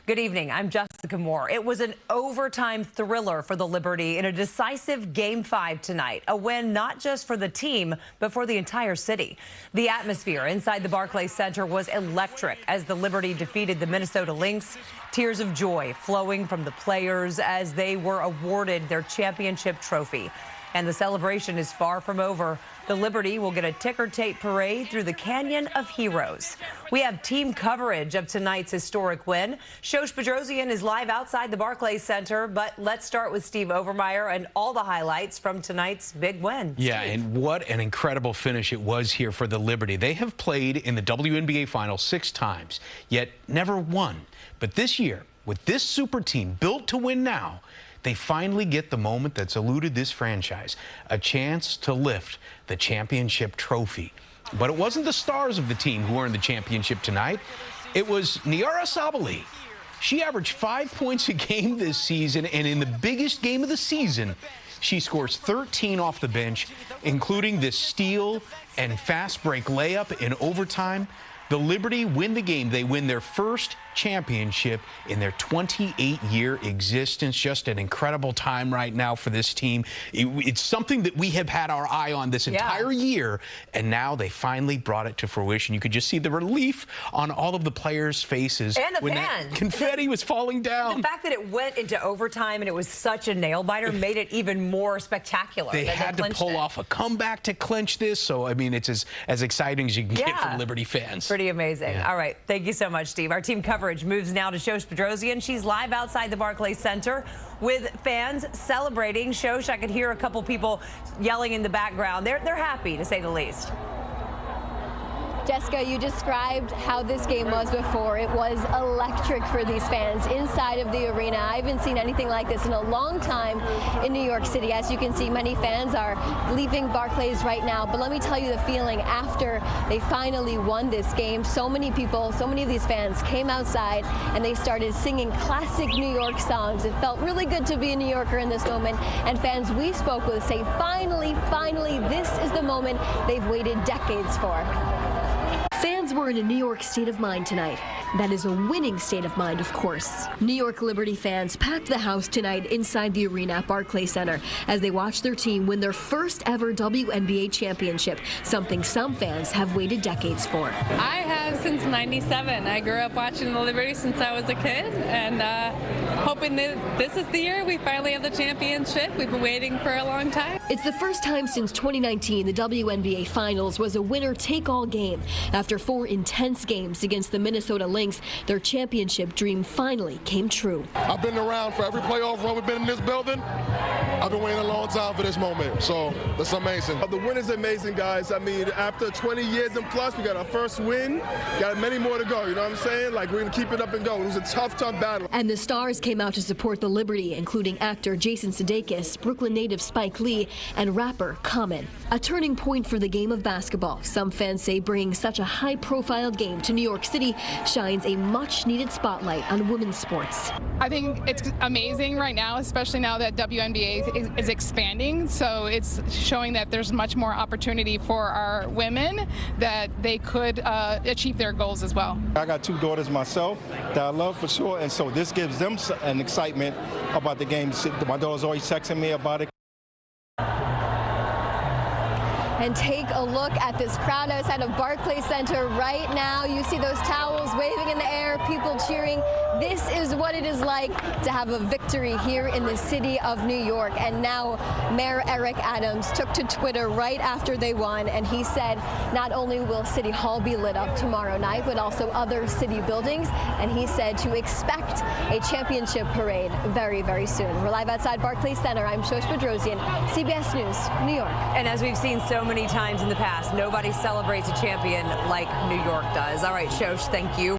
Good evening. I'm Jessica Moore. It was an overtime thriller for the Liberty in a decisive Game 5 tonight. A win not just for the team, but for the entire city. The atmosphere inside the Barclays Center was electric as the Liberty defeated the Minnesota Lynx. Tears of joy flowing from the players as they were awarded their championship trophy. And the celebration is far from over. The Liberty will get a ticker tape parade through the Canyon of Heroes. We have team coverage of tonight's historic win. Shosh Bedrosian is live outside the Barclays Center, but let's start with Steve Overmyer and all the highlights from tonight's big win. Yeah, and what an incredible finish it was here for the Liberty. They have played in the WNBA Finals 6 times, yet never won. But this year, with this super team built to win now, they finally get the moment that's eluded this franchise, a chance to lift the championship trophy. But it wasn't the stars of the team who earned the championship tonight. It was Niara Sabali. She averaged 5 points a game this season, and in the biggest game of the season, she scores 13 off the bench, including this steal and fast break layup in overtime. The Liberty win the game. They win their first championship in their 28-year existence. Just an incredible time right now for this team. It's something that we have had our eye on this entire year, and now they finally brought it to fruition. You could just see the relief on all of the players' faces and the when fans. That confetti was falling down. The fact that it went into overtime and it was such a nail-biter made it even more spectacular. They had to pull off a comeback to clinch this, so I mean, it's as exciting as you can get from Liberty fans. Pretty amazing. All right. Thank you so much, Steve. Our team coverage moves now to Shosh Bedrosian. She's live outside the Barclays Center with fans celebrating. Shosh, I could hear a couple people yelling in the background. They're happy, to say the least. Jessica, you described how this game was before. It was electric for these fans inside of the arena. I haven't seen anything like this in a long time in New York City. As you can see, many fans are leaving Barclays right now. But let me tell you the feeling after they finally won this game. So many people, so many of these fans came outside and they started singing classic New York songs. It felt really good to be a New Yorker in this moment. And fans we spoke with say, finally, this is the moment they've waited decades for. Fans were in a New York state of mind tonight. That is a winning state of mind, of course. New York Liberty fans packed the house tonight inside the arena at Barclays Center as they watched their team win their first ever WNBA championship, something some fans have waited decades for. I have since '97. I grew up watching the Liberty since I was a kid, and hoping that this is the year we finally have the championship. We've been waiting for a long time. It's the first time since 2019 the WNBA Finals was a winner-take-all game. After 4 intense games against the Minnesota Lynx, their championship dream finally came true. I've been around for every playoff run we've been in this building. I've been waiting a long time for this moment, so that's amazing. The win is amazing, guys. I mean, after 20 years and plus, we got our first win. Got many more to go, you know what I'm saying? Like, we're going to keep it up and go. It was a tough battle. And the stars came out to support the Liberty, including actor Jason Sudeikis, Brooklyn native Spike Lee, and rapper Common. A turning point for the game of basketball. Some fans say bringing such a high-profile game to New York City shines a much-needed spotlight on women's sports. I think it's amazing right now, especially now that WNBA is expanding. So it's showing that there's much more opportunity for our women, that they could achieve their goals as well. I got 2 daughters myself that I love for sure, and so this gives them an excitement about the game. My daughter's always texting me about it. And take a look at this crowd outside of Barclays Center right now. You see those towels waving in the air, people cheering. This is what it is like to have a victory here in the city of New York. And now Mayor Eric Adams took to Twitter right after they won, and he said not only will City Hall be lit up tomorrow night, but also other city buildings. And he said to expect a championship parade very, very soon. We're live outside Barclays Center. I'm Shosh Bedrosian, CBS News, New York. And as we've seen so many times in the past, nobody celebrates a champion like New York does. All right, Shosh, thank you.